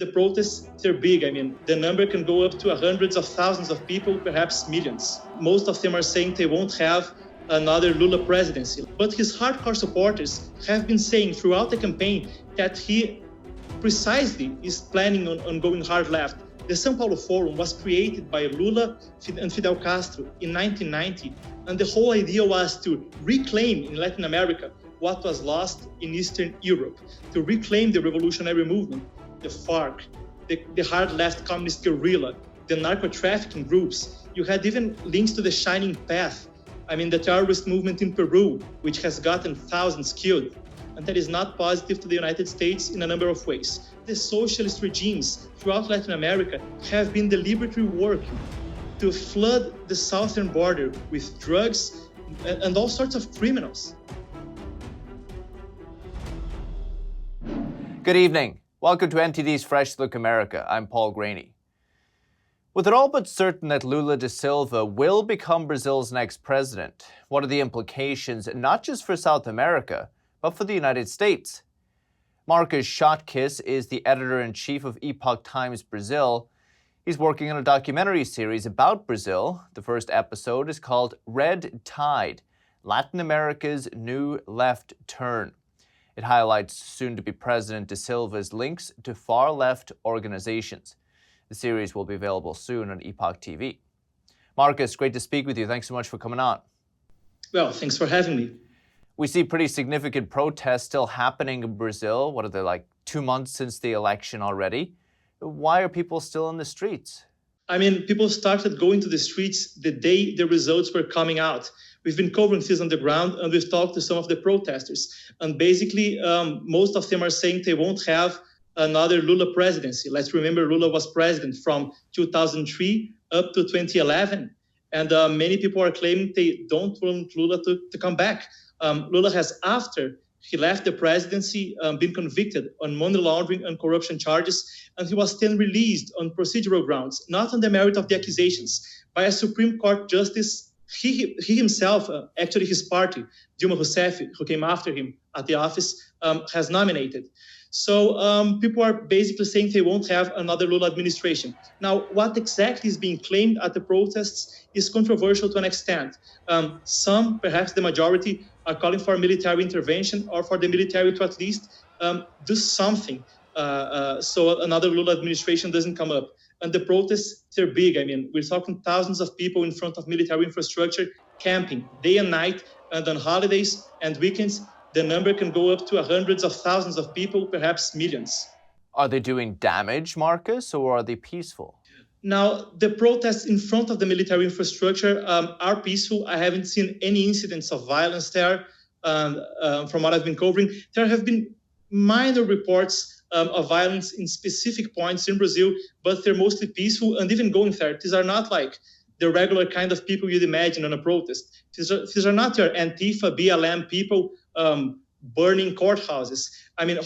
The protests, they're big. I mean, the number can go up to hundreds of thousands of people, perhaps millions. Most of them are saying they won't have another Lula presidency. But his hardcore supporters have been saying throughout the campaign that he precisely is planning on going hard left. The São Paulo Forum was created by Lula and Fidel Castro in 1990, and the whole idea was to reclaim in Latin America what was lost in Eastern Europe, to reclaim the revolutionary movement, the FARC, the hard left communist guerrilla, the narco-trafficking groups. You had even links to the Shining Path, the terrorist movement in Peru, which has gotten thousands killed. And that is not positive to the United States in a number of ways. The socialist regimes throughout Latin America have been deliberately working to flood the southern border with drugs and all sorts of criminals. Good evening. Welcome to NTD's Fresh Look America. I'm Paul Graney. With it all but certain that Lula da Silva will become Brazil's next president, what are the implications not just for South America, but for the United States? Marcus Schotgues is the editor-in-chief of Epoch Times Brazil. He's working on a documentary series about Brazil. The first episode is called Red Tide, Latin America's New Left Turn. It highlights soon-to-be President da Silva's links to far-left organizations. The series will be available soon on Epoch TV. Marcus, great to speak with you. Thanks so much for coming on. Well, thanks for having me. We see pretty significant protests still happening in Brazil. What are they, like 2 months since the election already? Why are people still in the streets? People started going to the streets the day the results were coming out. We've been covering this on the ground, and we've talked to some of the protesters. And basically, most of them are saying they won't have another Lula presidency. Let's remember, Lula was president from 2003 up to 2011. And many people are claiming they don't want Lula to come back. Lula has, after he left the presidency, been convicted on money laundering and corruption charges, and he was then released on procedural grounds, not on the merit of the accusations, by a Supreme Court justice. He himself, actually his party, Dilma Rousseff, who came after him at the office, has nominated. So people are basically saying they won't have another Lula administration. Now, what exactly is being claimed at the protests is controversial to an extent. Some, perhaps the majority, are calling for military intervention or for the military to at least do something so another Lula administration doesn't come up. And the protests, they're big. We're talking thousands of people in front of military infrastructure camping day and night, and on holidays and weekends, the number can go up to hundreds of thousands of people, perhaps millions. Are they doing damage, Marcus, or are they peaceful? Now, the protests in front of the military infrastructure are peaceful. I haven't seen any incidents of violence there from what I've been covering. There have been minor reports of violence in specific points in Brazil, but they're mostly peaceful. And even going there, these are not like the regular kind of people you'd imagine on a protest. These are not your Antifa, BLM people burning courthouses.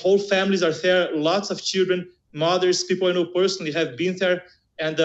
Whole families are there, lots of children, mothers, people I know personally have been there. And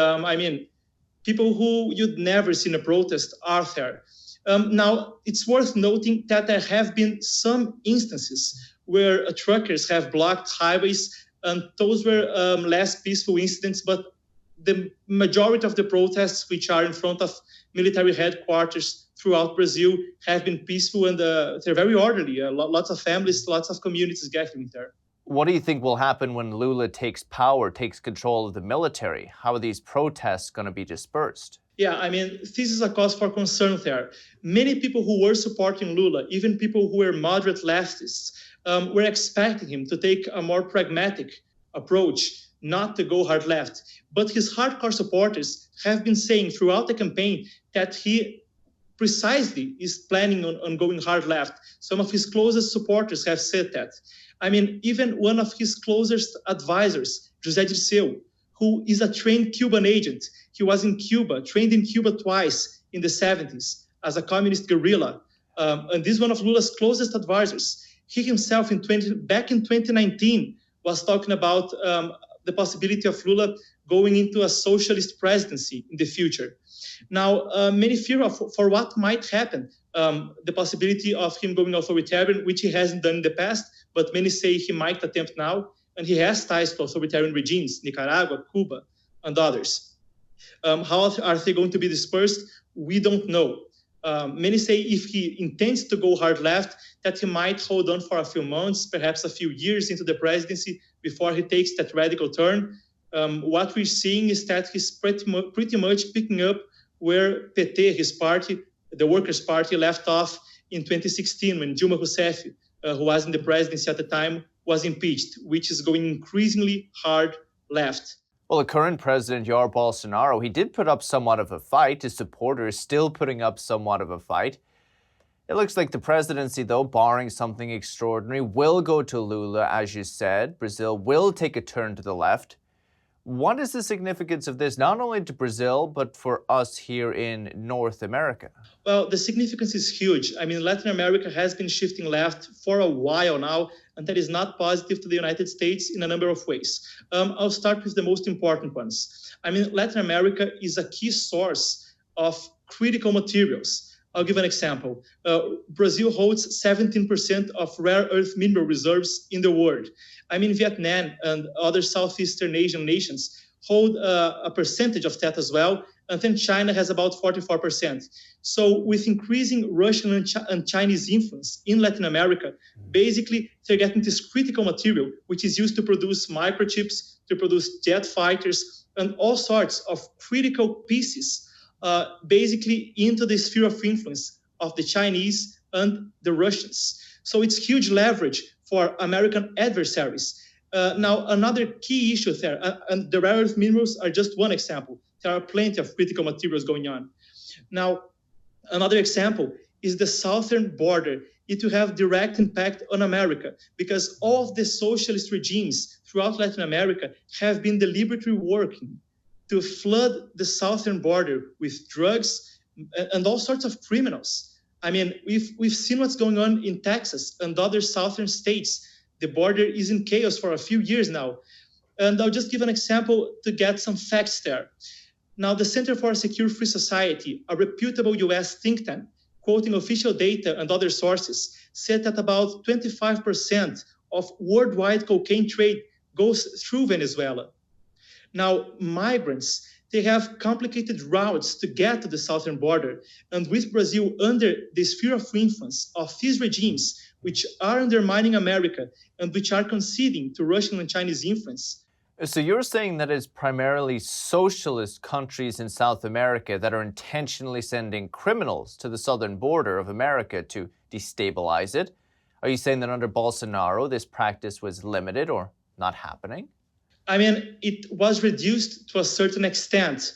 people who you'd never see in a protest are there. Now, it's worth noting that there have been some instances where truckers have blocked highways, and those were less peaceful incidents, but the majority of the protests, which are in front of military headquarters throughout Brazil, have been peaceful, and they're very orderly. Lots of families, lots of communities gathering there. What do you think will happen when Lula takes power, takes control of the military? How are these protests going to be dispersed? Yeah, this is a cause for concern there. Many people who were supporting Lula, even people who were moderate leftists, were expecting him to take a more pragmatic approach, not to go hard left. But his hardcore supporters have been saying throughout the campaign that he precisely is planning on going hard left. Some of his closest supporters have said that. Even one of his closest advisors, José Dirceu, who is a trained Cuban agent. He was in Cuba, trained in Cuba twice in the 70s as a communist guerrilla. And this is one of Lula's closest advisors. He himself, back in 2019, was talking about the possibility of Lula going into a socialist presidency in the future. Now, many fear for what might happen, the possibility of him going authoritarian, which he hasn't done in the past, but many say he might attempt now. and he has ties to authoritarian regimes, Nicaragua, Cuba, and others. How are they going to be dispersed? We don't know. Many say if he intends to go hard left, that he might hold on for a few months, perhaps a few years into the presidency before he takes that radical turn. What we're seeing is that he's pretty much picking up where PT, his party, the Workers' Party, left off in 2016 when Dilma Rousseff, who was in the presidency at the time, was impeached, which is going increasingly hard left. Well, the current president, Jair Bolsonaro, he did put up somewhat of a fight. His supporters still putting up somewhat of a fight. It looks like the presidency, though, barring something extraordinary, will go to Lula, as you said. Brazil will take a turn to the left. What is the significance of this, not only to Brazil, but for us here in North America? Well, the significance is huge. I mean, Latin America has been shifting left for a while now, and that is not positive to the United States in a number of ways. I'll start with the most important ones. I mean, Latin America is a key source of critical materials. I'll give an example. Brazil holds 17% of rare earth mineral reserves in the world. I mean, Vietnam and other Southeastern Asian nations hold a percentage of that as well. And then China has about 44%. So with increasing Russian and Chinese influence in Latin America, basically they're getting this critical material, which is used to produce microchips, to produce jet fighters, and all sorts of critical pieces, basically into the sphere of influence of the Chinese and the Russians. So it's huge leverage for American adversaries. Now, another key issue there, and the rare earth minerals are just one example. There are plenty of critical materials going on. Now, another example is the southern border. It will have direct impact on America because all of the socialist regimes throughout Latin America have been deliberately working to flood the southern border with drugs and all sorts of criminals. I mean, we've seen what's going on in Texas and other southern states. The border is in chaos for a few years now. And I'll just give an example to get some facts there. Now, the Center for a Secure Free Society, a reputable US think tank, quoting official data and other sources, said that about 25% of worldwide cocaine trade goes through Venezuela. Now, migrants, they have complicated routes to get to the southern border. And with Brazil under the sphere of influence of these regimes, which are undermining America and which are conceding to Russian and Chinese influence. So you're saying that it's primarily socialist countries in South America that are intentionally sending criminals to the southern border of America to destabilize it. Are you saying that under Bolsonaro, this practice was limited or not happening? I mean, it was reduced to a certain extent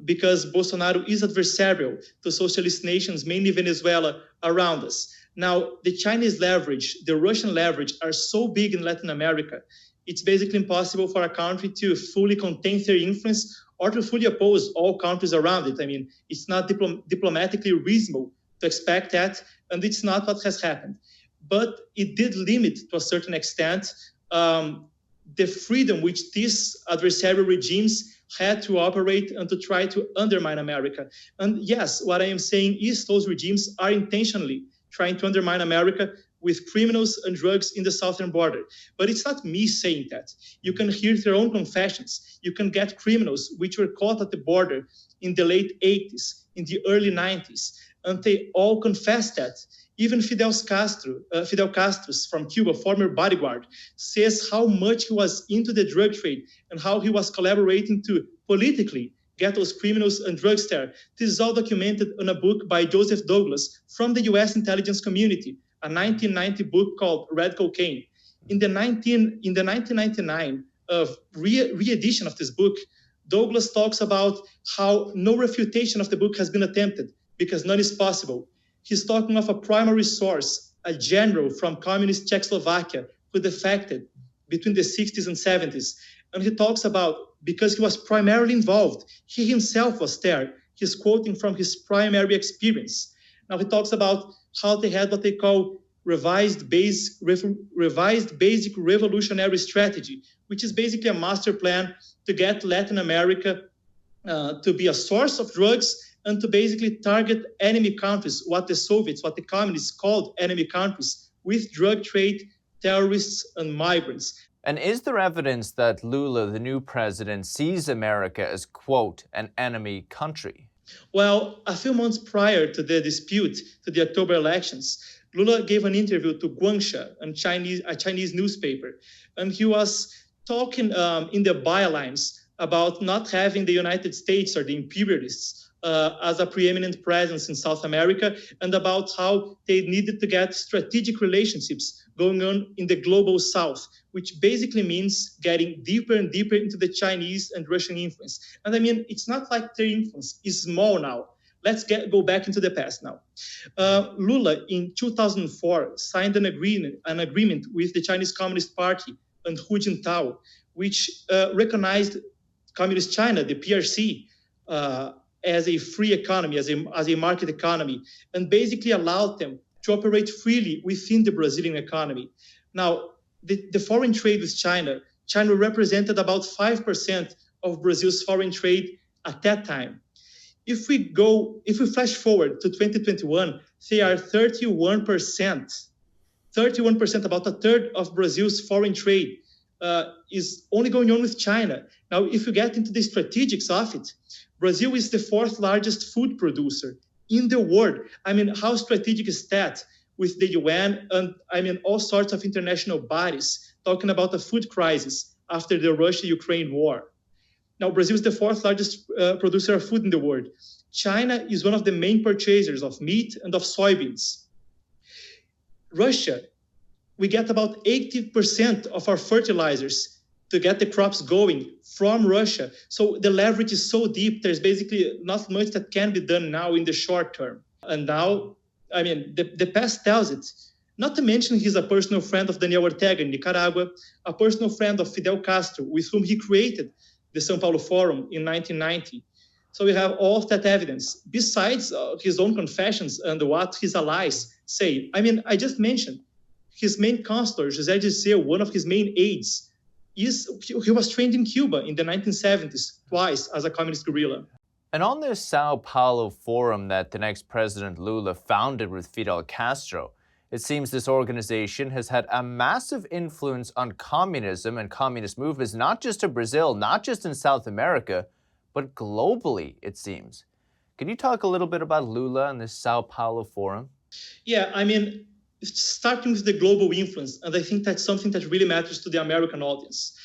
because Bolsonaro is adversarial to socialist nations, mainly Venezuela, around us. Now, the Chinese leverage, the Russian leverage are so big in Latin America, it's basically impossible for a country to fully contain their influence or to fully oppose all countries around it. I mean, it's not diplomatically reasonable to expect that, and it's not what has happened. But it did limit, to a certain extent, the freedom which these adversarial regimes had to operate and to try to undermine America. And yes, what I am saying is those regimes are intentionally trying to undermine America with criminals and drugs in the southern border. But it's not me saying that. You can hear their own confessions. You can get criminals which were caught at the border in the late 80s, in the early 90s, and they all confess that. Even Fidel Castro from Cuba, former bodyguard, says how much he was into the drug trade and how he was collaborating to politically get those criminals and drugs there. This is all documented in a book by Joseph Douglas from the US intelligence community, a 1990 book called Red Cocaine. In the 1999 re-edition of this book, Douglas talks about how no refutation of the book has been attempted because none is possible. He's talking of a primary source, a general from communist Czechoslovakia who defected between the 60s and 70s. And he talks about, because he was primarily involved, he himself was there. He's quoting from his primary experience. Now he talks about how they had what they call revised basic revolutionary strategy, which is basically a master plan to get Latin America to be a source of drugs and to basically target enemy countries, what the Soviets, what the communists called enemy countries, with drug trade, terrorists, and migrants. And is there evidence that Lula, the new president, sees America as, quote, an enemy country? Well, a few months prior to the dispute, to the October elections, Lula gave an interview to Guangxia, a Chinese newspaper, and he was talking in the bylines about not having the United States or the imperialists as a preeminent presence in South America, and about how they needed to get strategic relationships going on in the global South, which basically means getting deeper and deeper into the Chinese and Russian influence. And I mean, it's not like their influence is small now. Let's go back into the past now. Lula in 2004 signed an agreement with the Chinese Communist Party and Hu Jintao, which recognized Communist China, the PRC, as a free economy, as a market economy, and basically allowed them to operate freely within the Brazilian economy. Now, the foreign trade with China represented about 5% of Brazil's foreign trade at that time. If we flash forward to 2021, they are 31%. 31%, about a third of Brazil's foreign trade is only going on with China. Now, if you get into the strategics of it, Brazil is the fourth largest food producer in the world. I mean, how strategic is that with the UN and I mean all sorts of international bodies talking about a food crisis after the Russia-Ukraine war? Now, Brazil is the fourth largest producer of food in the world. China is one of the main purchasers of meat and of soybeans. Russia, we get about 80% of our fertilizers to get the crops going from Russia. So the leverage is so deep, there's basically not much that can be done now in the short term. And now, I mean, the past tells it. Not to mention he's a personal friend of Daniel Ortega in Nicaragua, a personal friend of Fidel Castro, with whom he created the São Paulo Forum in 1990. So we have all of that evidence, besides his own confessions and what his allies say. I mean, I just mentioned his main counselor, José Dirceu, one of his main aides, he was trained in Cuba in the 1970s, twice as a communist guerrilla. And on this Sao Paulo Forum that the next President Lula founded with Fidel Castro, it seems this organization has had a massive influence on communism and communist movements, not just in Brazil, not just in South America, but globally, it seems. Can you talk a little bit about Lula and this Sao Paulo Forum? Yeah, I mean, starting with the global influence, and I think that's something that really matters to the American audience.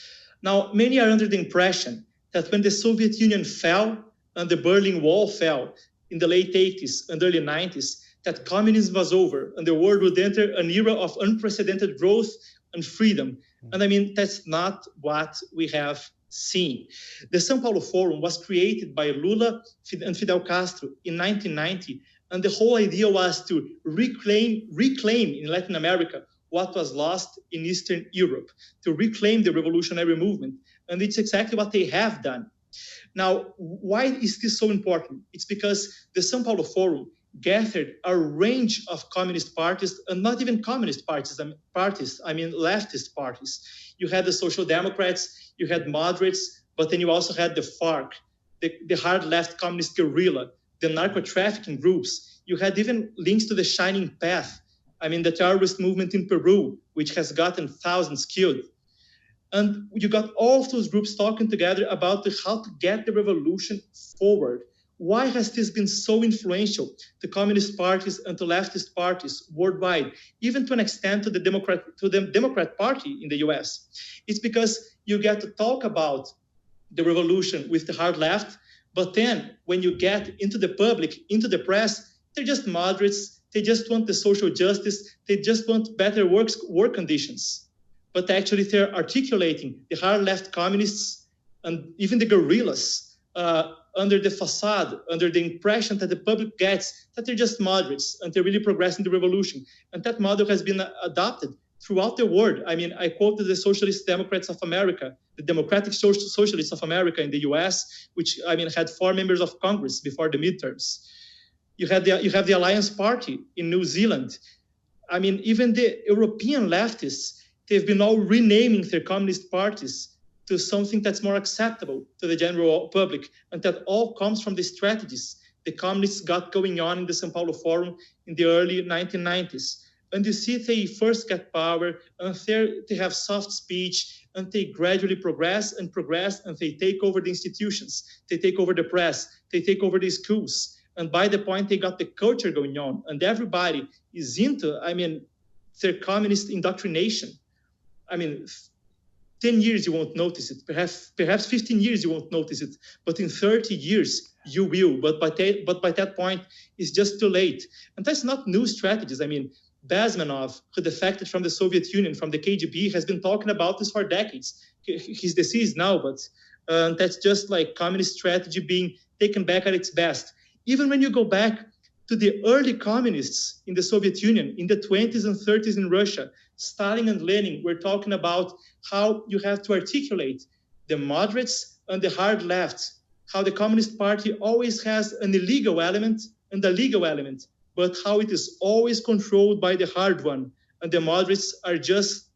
Now, many are under the impression that when the Soviet Union fell and the Berlin Wall fell in the late 80s and early 90s, that communism was over and the world would enter an era of unprecedented growth and freedom. And I mean, that's not what we have seen. The São Paulo Forum was created by Lula and Fidel Castro in 1990. And the whole idea was to reclaim in Latin America what was lost in Eastern Europe, to reclaim the revolutionary movement. And it's exactly what they have done. Now, why is this so important? It's because the São Paulo Forum gathered a range of communist parties, and not even communist parties, I mean leftist parties. You had the Social Democrats, you had moderates, but then you also had the FARC, the hard left communist guerrilla, the narco-trafficking groups. You had even links to the Shining Path, I mean the terrorist movement in Peru, which has gotten thousands killed. And you got all of those groups talking together about how to get the revolution forward. Why has this been so influential to communist parties and to leftist parties worldwide, even to an extent to the Democrat Party in the US? It's because you get to talk about the revolution with the hard left, but then when you get into the public, into the press, they're just moderates. They just want the social justice. They just want better work conditions. But actually they're articulating the hard left communists and even the guerrillas under the facade, under the impression that the public gets that they're just moderates and they're really progressing the revolution. And that model has been adopted throughout the world. I mean, I quoted the Socialist Democrats of America, the Democratic Socialists of America in the US, which, I mean, had 4 members of Congress before the midterms. You have the Alliance Party in New Zealand. I mean, even the European leftists, they've been all renaming their communist parties to something that's more acceptable to the general public. And that all comes from the strategies the communists got going on in the São Paulo Forum in the early 1990s. And you see they first get power, and they have soft speech, and they gradually progress, and they take over the institutions, they take over the press, they take over the schools. And by the point they got the culture going on, and everybody is into, their communist indoctrination. 10 years you won't notice it, perhaps 15 years you won't notice it, but in 30 years you will. But by that point, it's just too late. And that's not new strategies. Basmanov, who defected from the Soviet Union, from the KGB, has been talking about this for decades. He's deceased now, but that's just like communist strategy being taken back at its best. Even when you go back to the early communists in the Soviet Union, in the 20s and 30s in Russia, Stalin and Lenin were talking about how you have to articulate the moderates and the hard left, how the Communist Party always has an illegal element and a legal element, but how it is always controlled by the hard one, and the moderates are just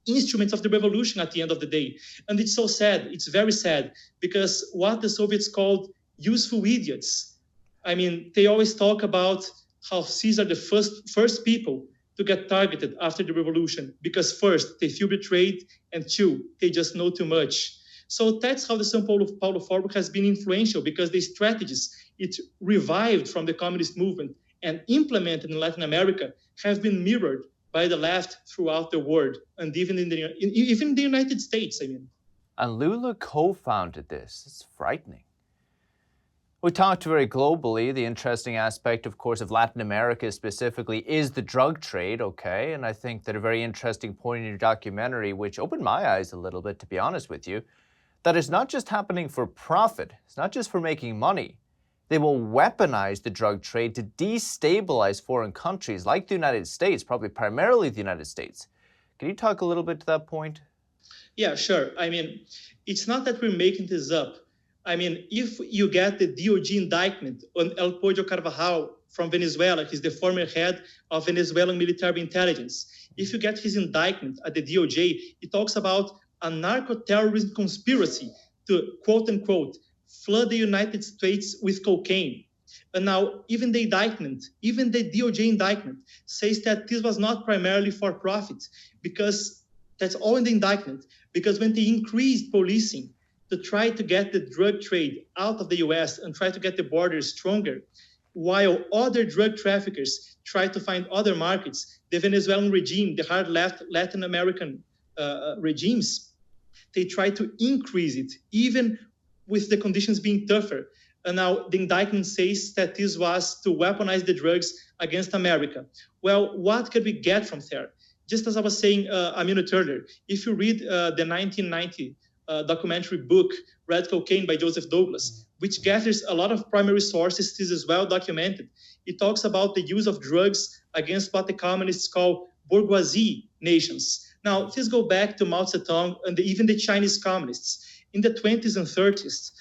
instruments of the revolution at the end of the day. And it's so sad, it's very sad, because what the Soviets called useful idiots, they always talk about how these are the first people to get targeted after the revolution, because first, they feel betrayed, and two, they just know too much. So that's how the São Paulo Forum has been influential, because the strategies it revived from the communist movement and implemented in Latin America have been mirrored by the left throughout the world, and even in the United States, And Lula co-founded this. It's frightening. We talked very globally. The interesting aspect, of course, of Latin America specifically is the drug trade, okay? And I think that a very interesting point in your documentary, which opened my eyes a little bit, to be honest with you, that it's not just happening for profit. It's not just for making money. They will weaponize the drug trade to destabilize foreign countries like the United States, probably primarily the United States. Can you talk a little bit to that point? Yeah, sure. It's not that we're making this up. If you get the DOJ indictment on El Pollo Carvajal from Venezuela, he's the former head of Venezuelan military intelligence. If you get his indictment at the DOJ, it talks about a narco-terrorism conspiracy to, quote unquote, flood the United States with cocaine. And now even the DOJ indictment says that this was not primarily for profit, because that's all in the indictment, because when they increased policing to try to get the drug trade out of the US and try to get the borders stronger, while other drug traffickers try to find other markets, the Venezuelan regime, the hard left Latin American regimes, they try to increase it, even with the conditions being tougher. And now the indictment says that this was to weaponize the drugs against America. Well, what could we get from there? Just as I was saying a minute earlier, if you read the 1990 documentary book, Red Cocaine by Joseph Douglas, which gathers a lot of primary sources, this is well documented. It talks about the use of drugs against what the communists call bourgeoisie nations. Now, this goes back to Mao Zedong and even the Chinese communists. In the 20s and 30s,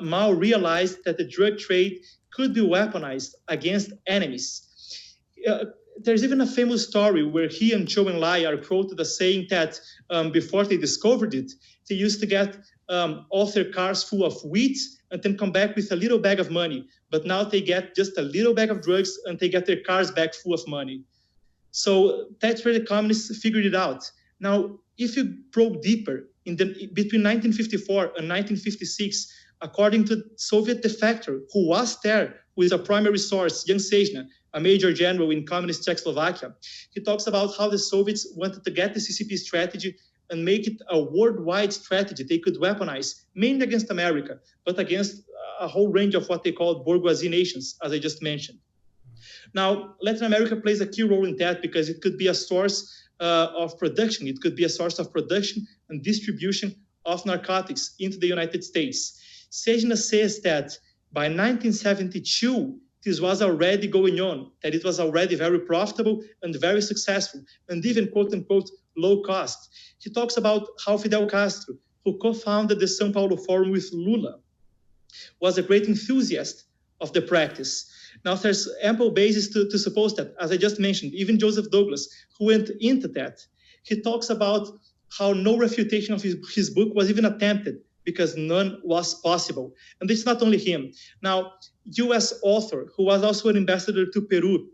Mao realized that the drug trade could be weaponized against enemies. There's even a famous story where he and Zhou Enlai are quoted as saying that before they discovered it, they used to get all their cars full of wheat and then come back with a little bag of money. But now they get just a little bag of drugs and they get their cars back full of money. So that's where the communists figured it out. Now, if you probe deeper, between 1954 and 1956, according to Soviet defector who was there with a primary source, Jan Sejna, a major general in communist Czechoslovakia, he talks about how the Soviets wanted to get the CCP strategy and make it a worldwide strategy they could weaponize, mainly against America, but against a whole range of what they called bourgeoisie nations, as I just mentioned. Now, Latin America plays a key role in that because it could be a source of production. It could be a source of production and distribution of narcotics into the United States. Sejna says that by 1972, this was already going on, that it was already very profitable and very successful, and even, quote unquote, low cost. He talks about how Fidel Castro, who co-founded the São Paulo Forum with Lula, was a great enthusiast of the practice. Now, there's ample basis to suppose that, as I just mentioned, even Joseph Douglas, who went into that, he talks about how no refutation of his book was even attempted because none was possible. And it's not only him. Now, U.S. author, who was also an ambassador to Peru,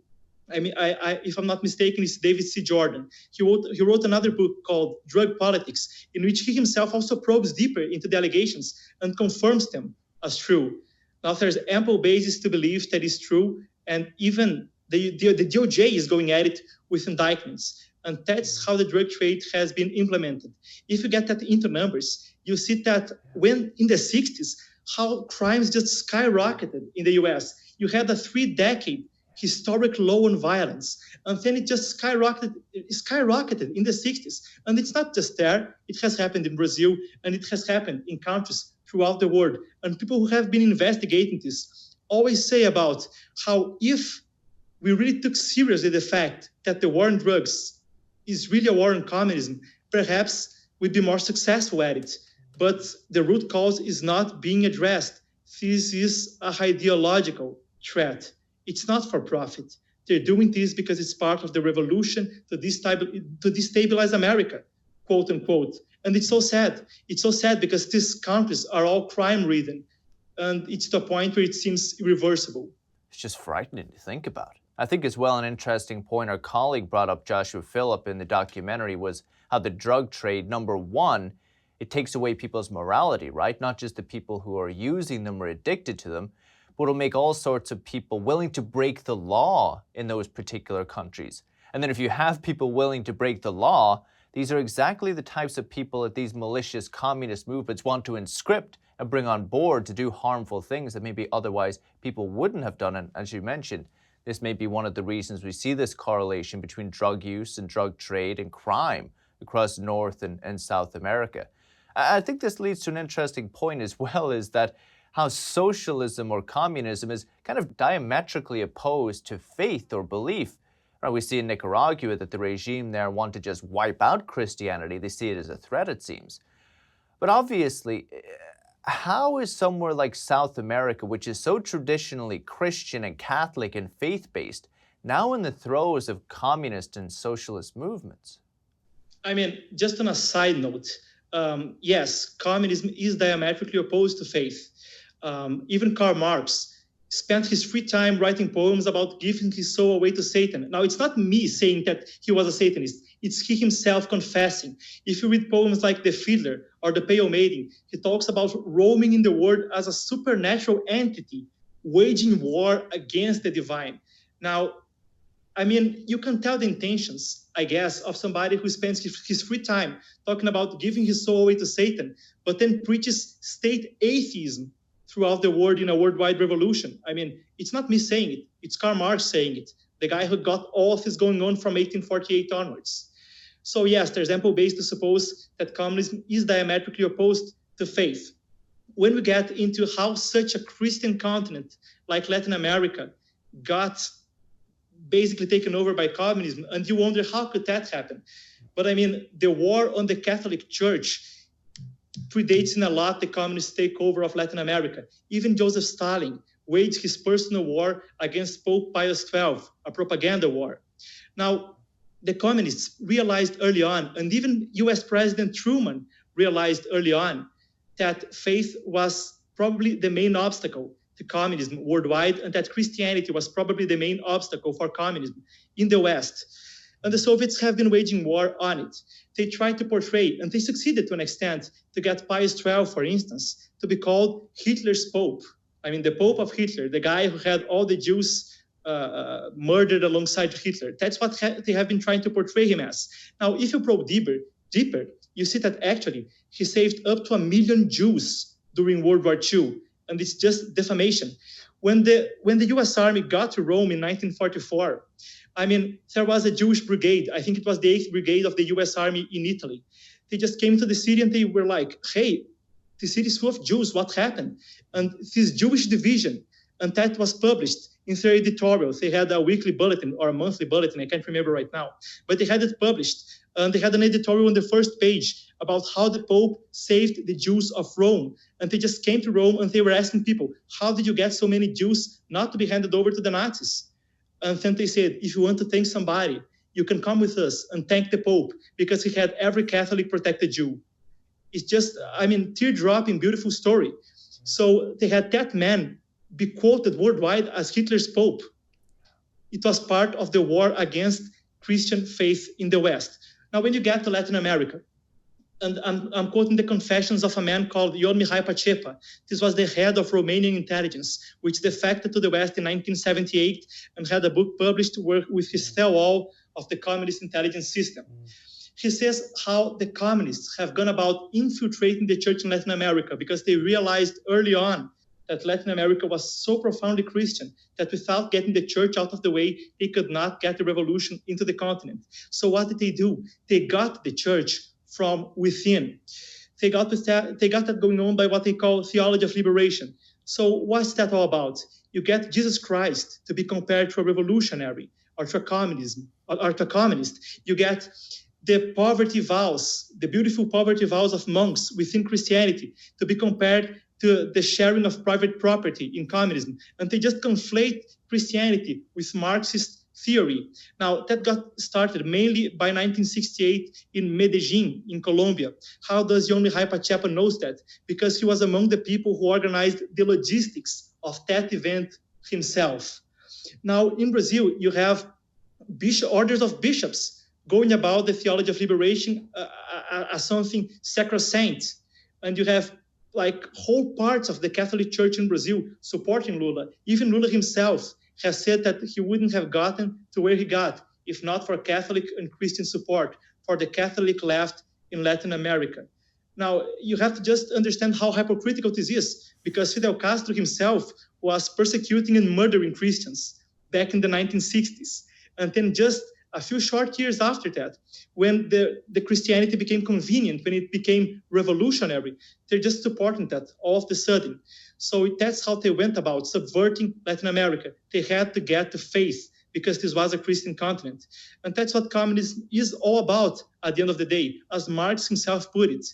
if I'm not mistaken, it's David C. Jordan. He wrote another book called Drug Politics, in which he himself also probes deeper into the allegations and confirms them as true. Now, there's ample basis to believe that is true, and even the DOJ is going at it with indictments. And that's how the drug trade has been implemented. If you get that into numbers, you see that when in the 60s, how crimes just skyrocketed in the US. You had a 3-decade historic low on violence, and then it just skyrocketed in the 60s. And it's not just there, it has happened in Brazil, and it has happened in countries throughout the world. And people who have been investigating this always say about how if we really took seriously the fact that the war on drugs is really a war on communism, perhaps we'd be more successful at it. But the root cause is not being addressed. This is a ideological threat. It's not for profit. They're doing this because it's part of the revolution to destabilize America, quote unquote. And it's so sad. It's so sad because these countries are all crime-ridden. And it's to a point where it seems irreversible. It's just frightening to think about. I think as well an interesting point our colleague brought up, Joshua Phillip, in the documentary was how the drug trade, number one, it takes away people's morality, right? Not just the people who are using them or addicted to them, but it'll make all sorts of people willing to break the law in those particular countries. And then if you have people willing to break the law, these are exactly the types of people that these malicious communist movements want to inscript and bring on board to do harmful things that maybe otherwise people wouldn't have done. And as you mentioned, this may be one of the reasons we see this correlation between drug use and drug trade and crime across North and South America. I think this leads to an interesting point as well, is that how socialism or communism is kind of diametrically opposed to faith or belief. We see in Nicaragua that the regime there want to just wipe out Christianity. They see it as a threat, it seems. But obviously, how is somewhere like South America, which is so traditionally Christian and Catholic and faith-based, now in the throes of communist and socialist movements? I mean, just on a side note, yes, communism is diametrically opposed to faith. Even Karl Marx spent his free time writing poems about giving his soul away to Satan. Now, it's not me saying that he was a Satanist. It's he himself confessing. If you read poems like The Fiddler or The Pale Maiden, he talks about roaming in the world as a supernatural entity, waging war against the divine. Now, I mean, you can tell the intentions, I guess, of somebody who spends his free time talking about giving his soul away to Satan, but then preaches state atheism throughout the world in a worldwide revolution. I mean, it's not me saying it, it's Karl Marx saying it, the guy who got all of this going on from 1848 onwards. So yes, there's ample base to suppose that communism is diametrically opposed to faith. When we get into how such a Christian continent like Latin America got basically taken over by communism, and you wonder how could that happen? But I mean, the war on the Catholic Church predates in a lot the communist takeover of Latin America. Even Joseph Stalin waged his personal war against Pope Pius XII, a propaganda war. Now, the communists realized early on, and even US President Truman realized early on, that faith was probably the main obstacle to communism worldwide, and that Christianity was probably the main obstacle for communism in the West. And the Soviets have been waging war on it. They tried to portray, and they succeeded to an extent, to get Pius XII, for instance, to be called Hitler's Pope. I mean, the Pope of Hitler, the guy who had all the Jews murdered alongside Hitler. That's what they have been trying to portray him as. Now, if you probe deeper, you see that actually he saved up to 1 million Jews during World War II, and it's just defamation. When the US Army got to Rome in 1944, I mean, there was a Jewish brigade. I think it was the 8th Brigade of the US Army in Italy. They just came to the city and they were like, hey, the city is full of Jews, what happened? And this Jewish division, and that was published in their editorials. They had a weekly bulletin or a monthly bulletin, I can't remember right now, but they had it published. And they had an editorial on the first page about how the Pope saved the Jews of Rome. And they just came to Rome and they were asking people, how did you get so many Jews not to be handed over to the Nazis? And then they said, if you want to thank somebody, you can come with us and thank the Pope because he had every Catholic protected Jew. It's just, I mean, teardropping, beautiful story. So they had that man be quoted worldwide as Hitler's Pope. it was part of the war against Christian faith in the West. Now, when you get to Latin America, and I'm quoting the confessions of a man called Ion Mihai Pacepa. This was the head of Romanian intelligence, which defected to the West in 1978 and had a book published to work with his tell-all of the communist intelligence system. He says how the communists have gone about infiltrating the church in Latin America because they realized early on that Latin America was so profoundly Christian that without getting the church out of the way, they could not get the revolution into the continent. So what did they do? They got the church from within. They got that going on by what they call theology of liberation. So what's that all about? You get Jesus Christ to be compared to a revolutionary or to a communist. You get the poverty vows, the beautiful poverty vows of monks within Christianity to be compared to the sharing of private property in communism. And they just conflate Christianity with Marxist theory. Now, that got started mainly by 1968 in Medellin, in Colombia. How does Ion Mihai Pacepa knows that? Because he was among the people who organized the logistics of that event himself. Now, in Brazil, you have orders of bishops going about the theology of liberation as something sacrosanct. And you have like whole parts of the Catholic Church in Brazil supporting Lula. Even Lula himself has said that he wouldn't have gotten to where he got if not for Catholic and Christian support for the Catholic left in Latin America. Now, you have to just understand how hypocritical this is, because Fidel Castro himself was persecuting and murdering Christians back in the 1960s. And then just a few short years after that, when the Christianity became convenient, when it became revolutionary, they're just supporting that all of a sudden. So that's how they went about subverting Latin America. They had to get to faith because this was a Christian continent. And that's what communism is all about at the end of the day. As Marx himself put it,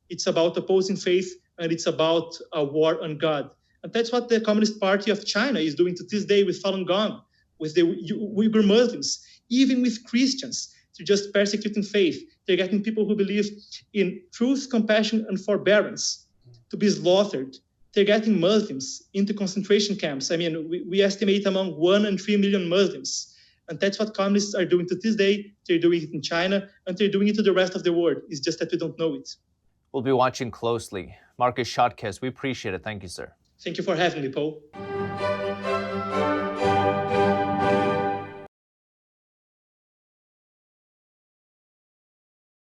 it's about opposing faith and it's about a war on God. And that's what the Communist Party of China is doing to this day with Falun Gong, with the Uyghur Muslims, even with Christians. They're just persecuting faith. They're getting people who believe in truth, compassion, and forbearance to be slaughtered. They're getting Muslims into concentration camps. I mean, we estimate among 1 and 3 million Muslims. And that's what communists are doing to this day. They're doing it in China, and they're doing it to the rest of the world. It's just that we don't know it. We'll be watching closely. Marcus Schotgues, we appreciate it. Thank you, sir. Thank you for having me, Paul.